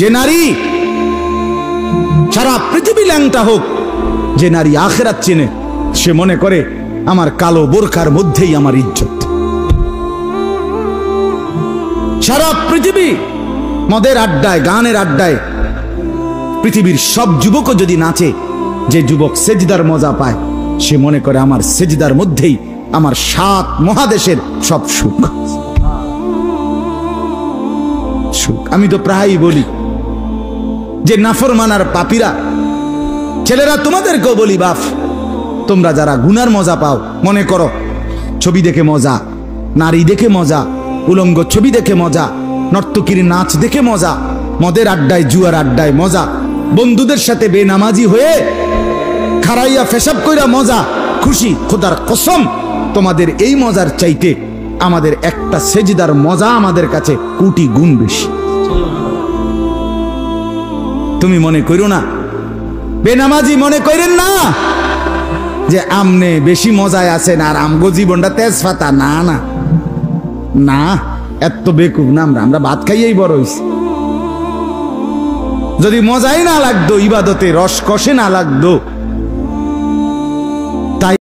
যে নারী সারা পৃথিবী ল্যাংটা হোক, যে নারী আখিরাত চেনে, সে মনে করে আমার কালো বোরকার মধ্যেই আমার ইজ্জত। সারা পৃথিবী মদের আড্ডায়, গানের আড্ডায় পৃথিবীর সব যুবকও যদি নাচে, যে যুবক সেজদার মজা পায়, সে মনে করে আমার সেজদার মধ্যেই আমার 7 মহাদেশের সব সুখ। আমি তো প্রায়ই বলি যে নাফরমানার পাপীরা, ছেলেরা তোমাদেরকেও বলি, বাপ তোমরা যারা গুনার মজা পাও, মনে করো ছবি দেখে মজা, নারী দেখে মজা, উলঙ্গ ছবি দেখে মজা, নর্তকীর নাচ দেখে মজা, মদের আড্ডায় জুয়ার আড্ডায় মজা, বন্ধুদের সাথে বেনামাজি হয়ে খারাইয়া ফেসাব কইরা মজা, খুশি। খোদার কসম, তোমাদের এই মজার চাইতে আমাদের একটা সেজদার মজা আমাদের কাছে কোটি গুণ বেশি। তুমি মনে করো না, বেনামাজি মনে করেন না যে আমনে বেশি মজায় আছেন আর আমগো জীবনটা তেজপাতা। না না না, এত বেকুব না আমরা ভাত খাইয়েই বড় হইছি। যদি মজাই না লাগতো, ইবাদতে রস কষে না লাগতো,